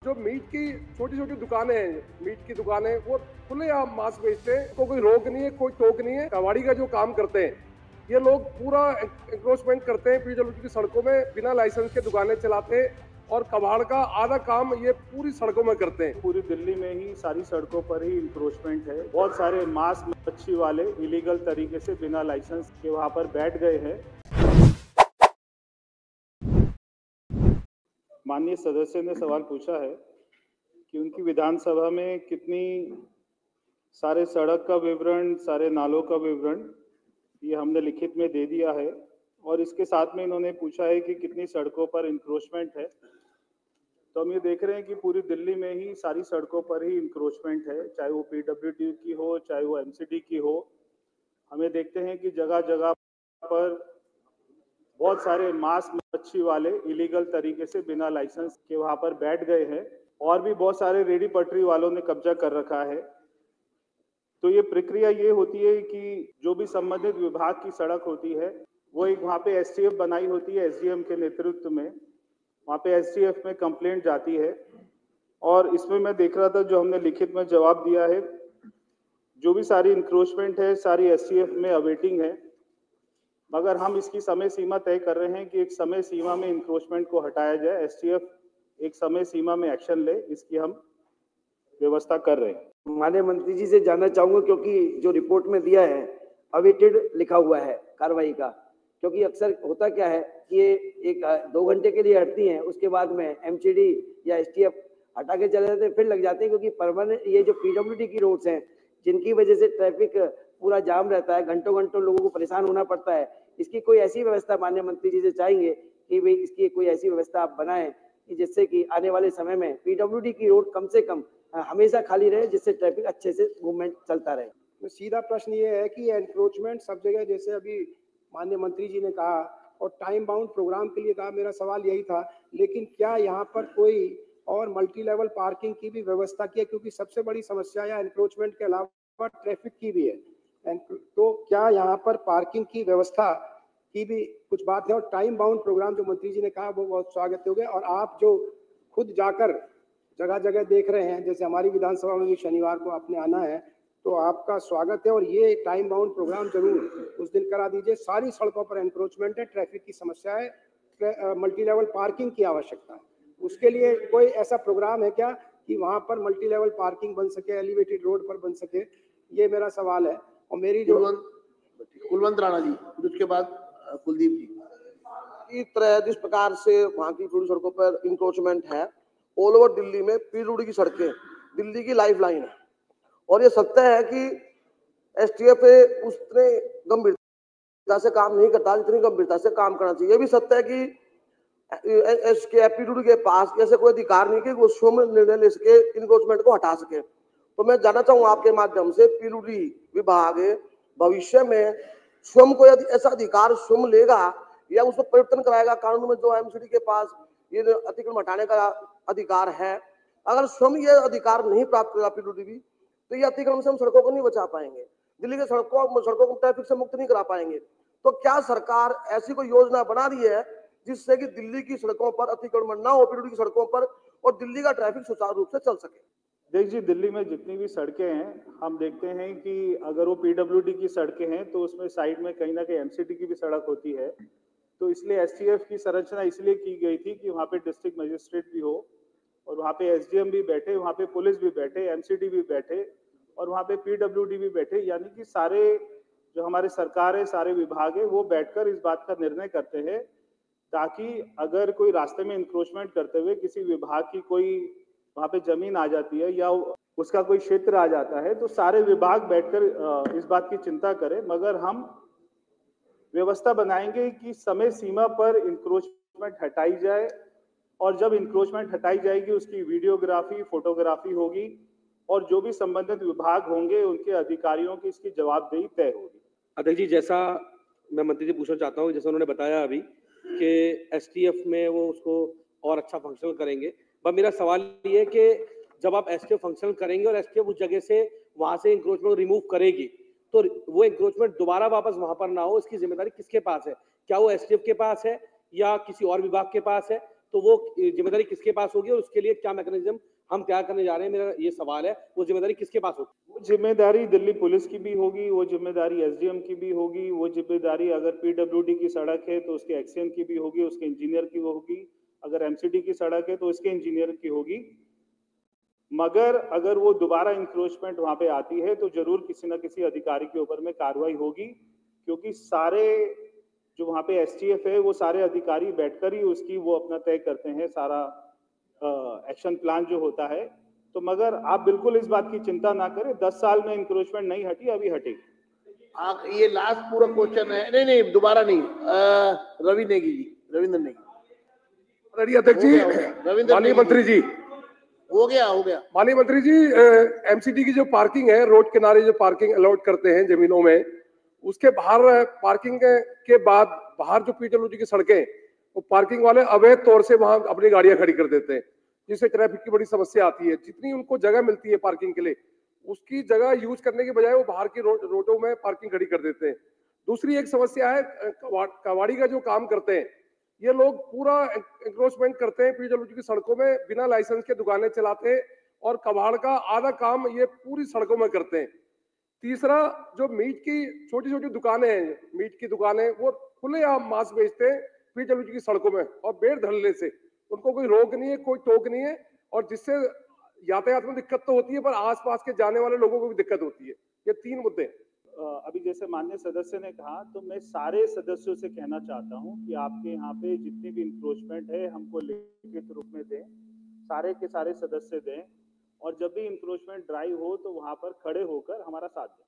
जो मीट की छोटी छोटी दुकानें हैं, मीट की दुकानें, वो खुलेआम मांस बेचते हैं, को कोई रोक नहीं है, कोई टोक नहीं है। कबाड़ी का जो काम करते हैं ये लोग पूरा एंक्रोचमेंट करते हैं, पीडब्ल्यूडी की सड़कों में बिना लाइसेंस के दुकानें चलाते हैं और कबाड़ का आधा काम ये पूरी सड़कों में करते हैं। पूरी दिल्ली में ही सारी सड़कों पर ही इंक्रोचमेंट है। बहुत सारे मांस मच्छी वाले इलीगल तरीके से बिना लाइसेंस के वहां पर बैठ गए हैं। माननीय सदस्य ने सवाल पूछा है कि उनकी विधानसभा में कितनी सारे सड़क का विवरण, सारे नालों का विवरण ये हमने लिखित में दे दिया है और इसके साथ में इन्होंने पूछा है कि कितनी सड़कों पर इंक्रोचमेंट है। तो हम ये देख रहे हैं कि पूरी दिल्ली में ही सारी सड़कों पर ही इंक्रोचमेंट है, चाहे वो पीडब्ल्यूडी की हो, चाहे वो एमसीडी की हो। हमें देखते हैं कि जगह जगह पर बहुत सारे मांस मच्छी वाले इलीगल तरीके से बिना लाइसेंस के वहां पर बैठ गए हैं और भी बहुत सारे रेडी पटरी वालों ने कब्जा कर रखा है। तो ये प्रक्रिया ये होती है कि जो भी संबंधित विभाग की सड़क होती है वो एक वहाँ पे एसटीएफ बनाई होती है एसडीएम के नेतृत्व में। वहाँ पे एसटीएफ में कंप्लेंट जाती है और इसमें मैं देख रहा था जो हमने लिखित में जवाब दिया है, जो भी सारी इंक्रोचमेंट है सारी एसटीएफ में अवेटिंग है, मगर हम इसकी समय सीमा तय कर रहे हैं कि एक समय सीमा में इंक्रोचमेंट को हटाया जाए, एसटीएफ एक समय सीमा में एक्शन ले, इसकी हम व्यवस्था कर रहे हैं। माननीय मंत्री जी से जानना चाहूंगा, क्योंकि जो रिपोर्ट में दिया है अवेटेड लिखा हुआ है कार्रवाई का, क्योंकि अक्सर होता क्या है कि ये 1-2 घंटे के लिए हटती हैं, उसके बाद में एमसीडी या एसटीएफ हटा के चले जाते हैं, फिर लग जाते हैं, क्योंकि परमानेंट ये जो पीडब्ल्यूडी की रोड्स हैं जिनकी वजह से ट्रैफिक पूरा जाम रहता है, घंटों घंटों लोगों को परेशान होना पड़ता है। इसकी कोई ऐसी व्यवस्था माननीय मंत्री जी से चाहेंगे कि भाई इसकी कोई ऐसी व्यवस्था आप बनाएं कि जिससे कि आने वाले समय में पीडब्ल्यूडी की रोड कम से कम हमेशा खाली रहे, जिससे ट्रैफिक अच्छे से मूवमेंट चलता रहे। तो सीधा प्रश्न ये है कि एनक्रोचमेंट सब जगह, जैसे अभी माननीय मंत्री जी ने कहा और टाइम बाउंड प्रोग्राम के लिए कहा, मेरा सवाल यही था, लेकिन क्या यहाँ पर कोई और मल्टी लेवल पार्किंग की भी व्यवस्था की है? क्योंकि सबसे बड़ी समस्या या एनक्रोचमेंट के अलावा ट्रैफिक की भी है, तो क्या यहाँ पर पार्किंग की व्यवस्था की भी कुछ बात है? और टाइम बाउंड प्रोग्राम जो मंत्री जी ने कहा वो बहुत स्वागत योग्य है, और आप जो खुद जाकर जगह जगह देख रहे हैं, जैसे हमारी विधानसभा में भी शनिवार को आपने आना है, तो आपका स्वागत है। और ये टाइम बाउंड प्रोग्राम जरूर उस दिन करा दीजिए। सारी सड़कों पर एनक्रोचमेंट है, ट्रैफिक की समस्या है, मल्टी लेवल पार्किंग की आवश्यकता है। उसके लिए कोई ऐसा प्रोग्राम है क्या कि वहां पर मल्टी लेवल पार्किंग बन सके, एलिवेटेड रोड पर बन सके? ये मेरा सवाल है। और मेरी जो कुलवंत राणा जी, उसके बाद कुलदीप जी। इस तरह जिस प्रकार से वहाँ की पूरी सड़कों पर इंक्रोचमेंट है, ऑल ओवर दिल्ली में पीडब्ल्यूडी की सड़कें दिल्ली की लाइफलाइन है, और ये सत्य है कि एसटीएफ उतने गंभीरता से काम नहीं करता जितनी गंभीरता से काम करना चाहिए। ये भी सत्य है कि पीडब्ल्यूडी के पास ऐसे कोई अधिकार नहीं कि वो स्वयं निर्णय ले सके, इंक्रोचमेंट को हटा सके। तो मैं जानना चाहूंगा आपके माध्यम से, पीडब्ल्यूडी विभाग भविष्य में स्वयं को यदि ऐसा अधिकार स्वयं लेगा या उसको परिवर्तन कराएगा कानून में, जो एमसीडी के पास ये अतिक्रमण हटाने का अधिकार है, अगर स्वयं ये अधिकार नहीं प्राप्त करेगा पीडब्ल्यूडी, तो ये अतिक्रमण से हम सड़कों को नहीं बचा पाएंगे, दिल्ली के सड़कों को ट्रैफिक से मुक्त नहीं करा पाएंगे। तो क्या सरकार ऐसी कोई योजना बना रही है जिससे कि दिल्ली की सड़कों पर अतिक्रमण ना हो, पीडब्ल्यूडी की सड़कों पर, और दिल्ली का ट्रैफिक सुचारू रूप से चल सके? देखिए, दिल्ली में जितनी भी सड़कें हैं, हम देखते हैं कि अगर वो पीडब्ल्यूडी की सड़कें हैं तो उसमें साइड में कहीं ना कहीं एमसीडी की भी सड़क होती है। तो इसलिए एसटीएफ की संरचना इसलिए की गई थी कि वहाँ पे डिस्ट्रिक्ट मजिस्ट्रेट भी हो और वहाँ पे एसडीएम भी बैठे, वहाँ पे पुलिस भी बैठे, एमसीडी भी बैठे और वहाँ पे पीडब्ल्यूडी भी बैठे, यानी कि सारे जो हमारे सरकार है, सारे विभाग है, वो बैठकर इस बात का निर्णय करते हैं ताकि अगर कोई रास्ते में इंक्रोचमेंट करते हुए किसी विभाग की कोई वहाँ पे जमीन आ जाती है या उसका कोई क्षेत्र आ जाता है, तो सारे विभाग बैठकर इस बात की चिंता करें। मगर हम व्यवस्था बनाएंगे कि समय सीमा पर इंक्रोचमेंट हटाई जाए, और जब इंक्रोचमेंट हटाई जाएगी उसकी वीडियोग्राफी, फोटोग्राफी होगी और जो भी संबंधित विभाग होंगे उनके अधिकारियों की इसकी जवाबदेही तय होगी। अध्यक्ष जी, जैसा मैं मंत्री जी पूछना चाहता हूँ, जैसा उन्होंने बताया अभी कि एसटीएफ में वो उसको और अच्छा फंक्शनल करेंगे, पर मेरा सवाल ये है कि जब आप एसटीएफ फंक्शनल करेंगे और एसटीएफ उस जगह से वहां से इंक्रोचमेंट रिमूव करेगी, तो वो इंक्रोचमेंट दोबारा वापस वहां पर ना हो, इसकी जिम्मेदारी किसके पास है? क्या वो एसटीएफ के पास है या किसी और विभाग के पास है? तो वो जिम्मेदारी किसके पास होगी और उसके लिए क्या मैकेनिज्म हम तैयार करने जा रहे हैं, मेरा ये सवाल है। वो जिम्मेदारी किसके पास होगी? वो जिम्मेदारी दिल्ली पुलिस की भी होगी, वो जिम्मेदारी एसडीएम की भी होगी, वो जिम्मेदारी अगर पीडब्ल्यूडी की सड़क है तो उसके एक्सएम की भी होगी, उसके इंजीनियर की होगी, अगर एमसीडी की सड़क है तो उसके इंजीनियर की होगी। मगर अगर वो दोबारा इंक्रोचमेंट वहां पे आती है तो जरूर किसी न किसी अधिकारी के ऊपर में कार्रवाई होगी, क्योंकि सारे जो वहां पे एसटीएफ है वो सारे अधिकारी बैठकर ही उसकी वो अपना तय करते हैं सारा एक्शन प्लान जो होता है। तो मगर आप बिल्कुल इस बात की चिंता ना करें, 10 साल में इंक्रोचमेंट नहीं हटी, अभी हटेगी। ये लास्ट पूरा क्वेश्चन है, नहीं दोबारा नहीं, रवि नेगी जी, रविंद्र नेगी। अध्यक्ष जी, रविंद्र माननीय नेगी मंत्री जी, हो गया माननीय मंत्री जी, एमसीडी की जो पार्किंग है, रोड किनारे जो पार्किंग अलॉट करते हैं जमीनों में, उसके बाहर पार्किंग के बाद बाहर जो पीडब्ल्यूडी की सड़कें, वो पार्किंग वाले अवैध तौर से वहां अपनी गाड़ियां खड़ी कर देते हैं, जिससे ट्रैफिक की बड़ी समस्या आती है। जितनी उनको जगह मिलती है पार्किंग के लिए, उसकी जगह यूज करने के बजाय वो बाहर की रोडों में पार्किंग खड़ी कर देते हैं। दूसरी एक समस्या है, कबाड़ी का जो काम करते हैं, ये लोग पूरा एंक्रोचमेंट करते हैं पीडब्ल्यूडी की सड़कों में, बिना लाइसेंस के दुकानें चलाते हैं और कबाड़ का आधा काम ये पूरी सड़कों में करते हैं। तीसरा, जो मीट की छोटी छोटी दुकानें हैं, मीट की दुकानें, वो खुलेआम मांस बेचते हैं पीडब्ल्यूडी की सड़कों में और बेर धड़ल्ले से। उनको कोई रोक नहीं है, कोई टोक नहीं है, और जिससे यातायात में दिक्कत तो होती है, पर आसपास के जाने वाले लोगों को भी दिक्कत होती है। ये 3 मुद्दे हैं। अभी जैसे माननीय सदस्य ने कहा, तो मैं सारे सदस्यों से कहना चाहता हूं कि आपके यहाँ पे जितनी भी इंक्रोचमेंट है हमको लिखित रूप में दें, सारे के सारे सदस्य दें, और जब भी इंक्रोचमेंट ड्राइव हो तो वहां पर खड़े होकर हमारा साथ दें।